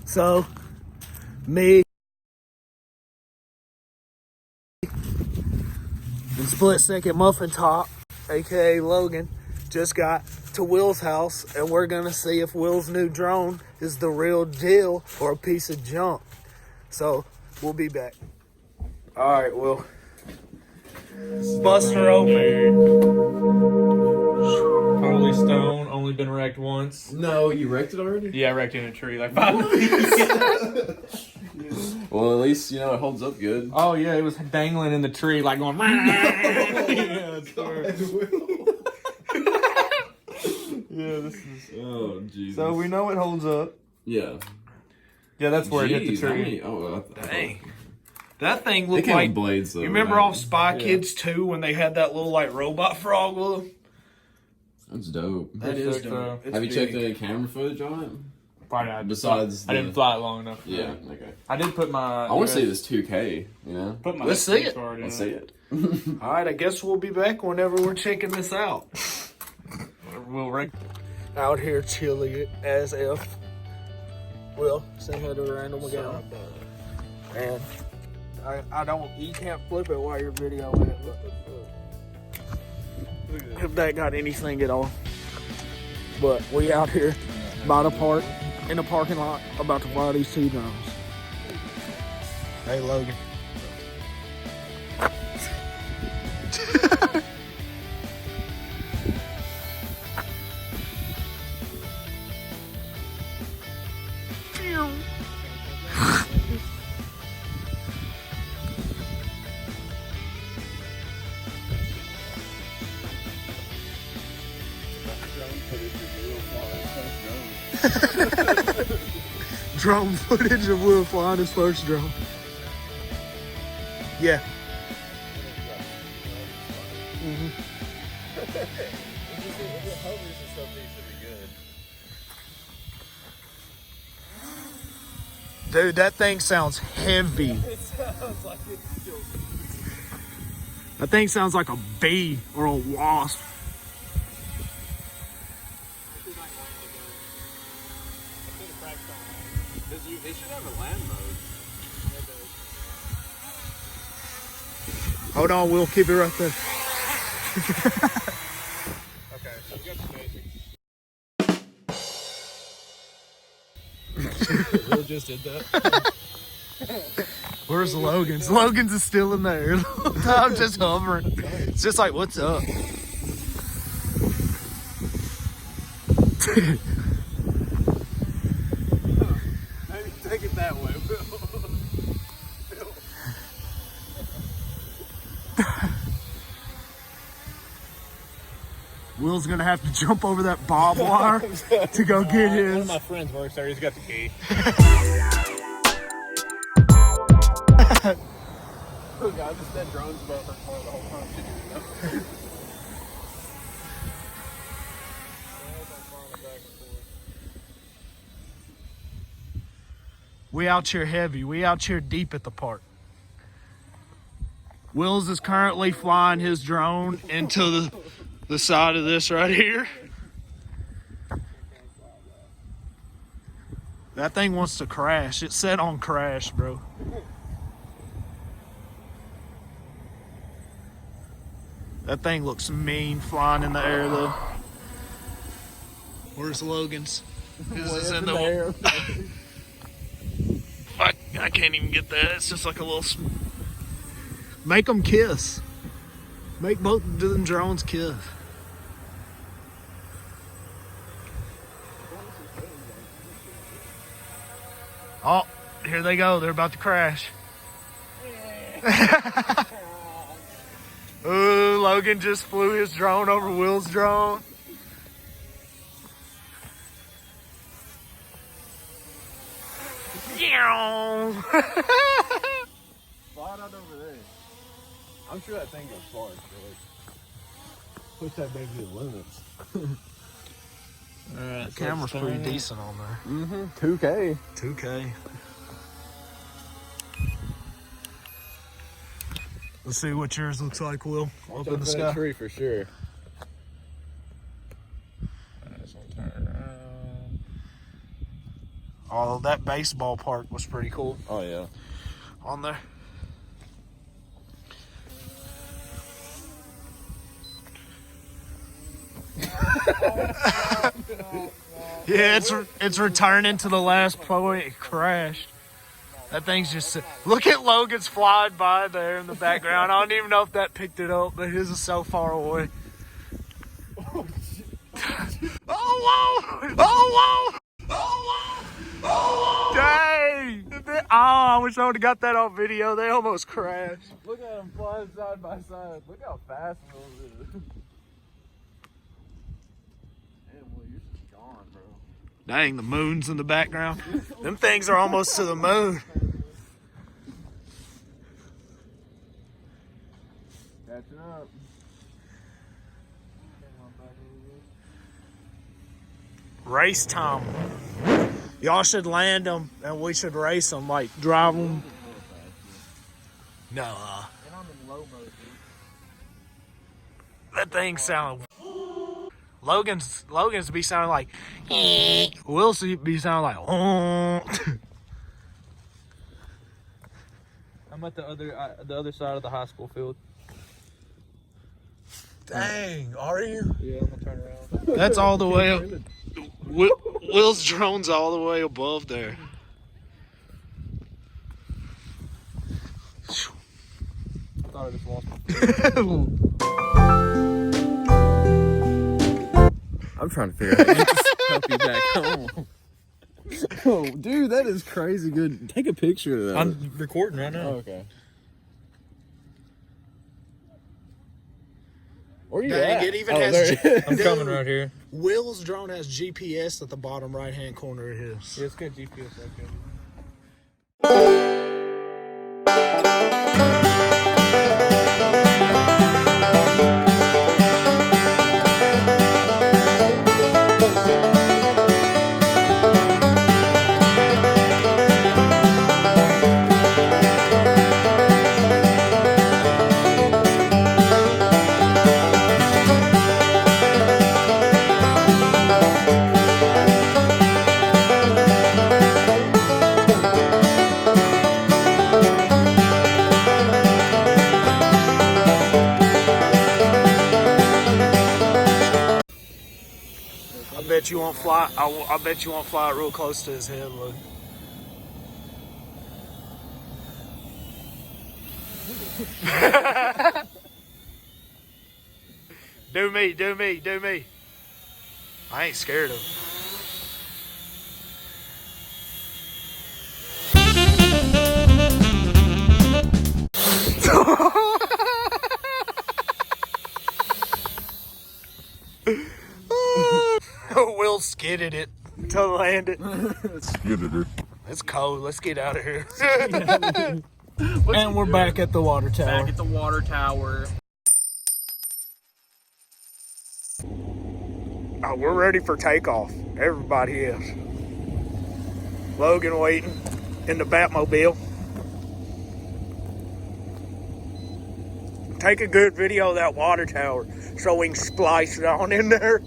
So, me and Split Second Muffin Top, aka Logan, just got to Will's house, and we're gonna see if Will's new drone is the real deal or a piece of junk. So, we'll be back. All right, Will. Bust her open. Holy stone, only been wrecked once. No, you wrecked it already? Yeah, I wrecked it in a tree like 5 weeks. Well, at least, you know, it holds up good. Oh, yeah, it was dangling in the tree like going... Yeah, this is... Oh, Jesus. So we know it holds up. Yeah. Yeah, that's where it hit the Jeez, tree. Dang. That thing looked came like with blades, though. You remember right? off Spy Kids 2 when they had that little like robot frog with them? That's dope. That That's is sick, dope. It's Have you checked big. any camera footage on it? Probably not. Besides I didn't fly it long enough. Yeah, okay. I did put my... I want to see this 2K, you know? Put my Let's see it. card in Let's see it. All right, I guess we'll be back whenever we're checking this out. We'll rank. Out here chilly as if. Will, say hi to a random gal. And I don't, you can't flip it while you're videoing it. But if that got anything at all. But we out here by the park, in the parking lot, about to fly these two drones. Hey, Logan. Drone footage of Will flying his first drone. Yeah. Dude, that thing sounds heavy. That thing sounds like a bee or a wasp. They should have a land mode. Hold on, Will, keep it right there. Okay, so we got the basics. Will just did that. Where's Logan's? Logan's is still in there. I'm just hovering. It's just like, what's up? Maybe take it that way, Will. Will's gonna have to jump over that barbed wire to go get One of his. my friends works there. He's got the key. Oh God, this dead drone's about to fall the whole time. We out here heavy. We out here deep at the park. Will's is currently flying his drone into the side of this right here. That thing wants to crash. It's set on crash, bro. That thing looks mean flying in the air though. Where's Logan's? His is in the air. I can't even get that. It's just like a little... Make them kiss. Make both of them drones kiss. Oh, here they go. They're about to crash. Ooh, Logan just flew his drone over Will's drone. Fly it out over there. I'm sure that thing goes far. Push that baby to the limits. The camera's pretty decent on there. 2K. 2K. Let's see what yours looks like, Will. Up in the sky. Tree for sure. Turn around. Oh, that baseball park was pretty cool Oh yeah. on there. Yeah, it's returning to the last point. It crashed. That thing's just... Look at Logan's flying by there in the background. I don't even know if that picked it up, but his is so far away. Oh, whoa! Oh, whoa! Oh, whoa! Oh, whoa! Dang! Oh, I wish I would have got that on video. They almost crashed. Look at them flying side by side. Look how fast Will is. Damn, Will, you're just gone, bro. Dang, the moon's in the background. Them things are almost to the moon. Catching up. Race time. Y'all should land them and we should race them, like drive them. No, And I'm in low motion. that thing sound. Logan's be sounding like. Will's be sounding like. I'm at the other side of the high school field. Dang, are you? Yeah, I'm gonna turn around. That's all the way up. Will's drone's all the way above there. I thought I just lost my. I'm trying to figure out how to get this puppy back home. Oh, dude, that is crazy good. Take a picture of that. I'm recording right now. Oh, okay. Where you Dang, at? it even Oh, has. there- I'm coming right here. Will's drone has GPS at the bottom right hand corner of his. Yeah, it's got GPS right there. I bet you won't fly. I bet you won't fly it real close to his head. Look. Do me, do me, do me. I ain't scared of him. Will skidded it to land it. Skidded it. It's cold. Let's get out of here. And we're back at the water tower. Back at the water tower. Oh, we're ready for takeoff. Everybody is. Logan waiting in the Batmobile. Take a good video of that water tower so we can splice it on in there.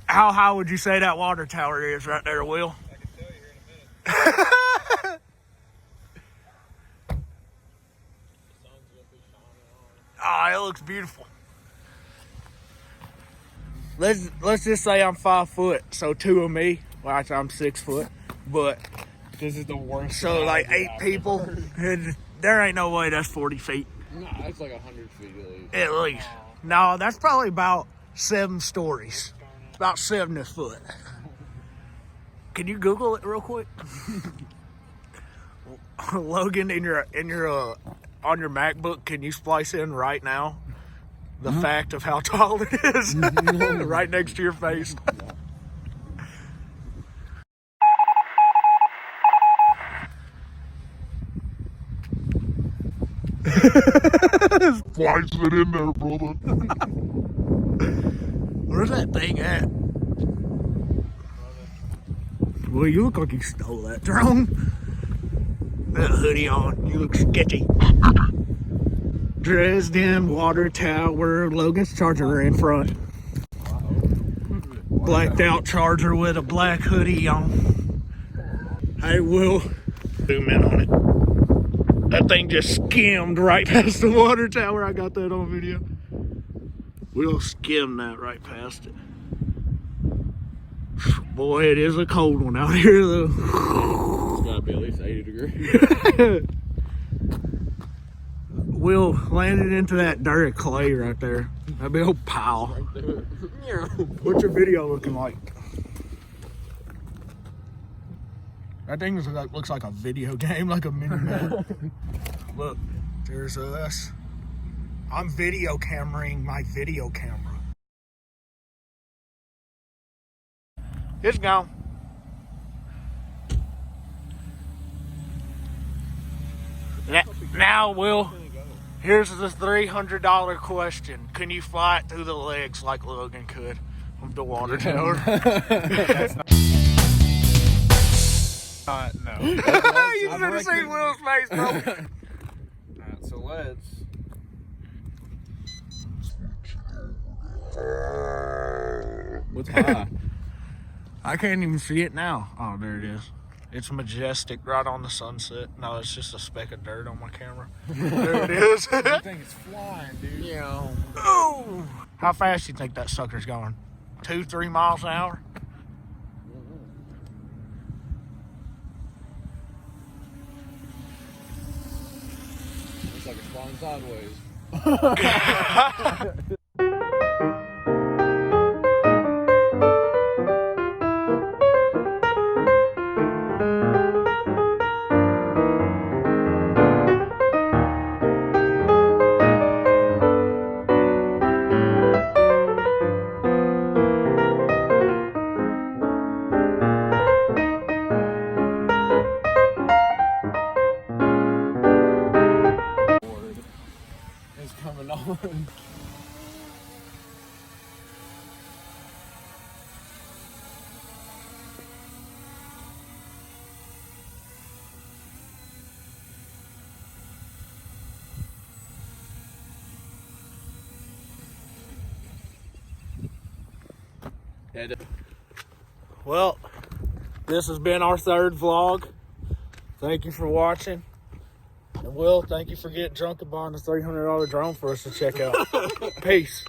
How high would you say that water tower is right there, Will? I can tell you here in a minute. The sun's gonna be shining on it. Ah, it looks beautiful. Let's just say I'm 5 foot, so 2 of me. Well, actually, I'm 6 foot, but This is the worst. so like 8 people, and there ain't no way that's 40 feet No, it's like 100 feet at least. at least. No, that's probably about 7 stories, about 70 foot. Can you Google it real quick? Logan, in your on your MacBook, can you splice in right now the fact of how tall it is right next to your face? Slice it in there, brother. Where's that thing at? Well, you look like you stole that drone. That hoodie on, you look sketchy. Dresden water tower. Logan's Charger in front. Blacked out Charger with a black hoodie on. Hey, Will, zoom in on it. That thing just skimmed right past the water tower. I got that on video. We'll skim that right past it. Boy, it is a cold one out here, though. It's gotta be at least 80 degrees. Will landed into that dirt clay right there. That big old pile. What's your video looking like? That thing looks like a video game, like a mini map. Look, there's us. I'm video cameraing my video camera. It's gone. Now, Will, here's the $300 question. Can you fly it through the legs like Logan could from the water tower? No. You should have seen Will's face, bro. Alright, so let's. What's high? I can't even see it now. Oh, there it is. It's majestic right on the sunset. No, it's just a speck of dirt on my camera. There it is. I think it's flying, dude. Yeah. Oh! How fast do you think that sucker's going? 2-3 miles an hour? Looks like it's flying sideways. It's coming on. Well, this has been our third vlog. Thank you for watching. And Will, thank you for getting drunk and buying a $300 drone for us to check out. Peace.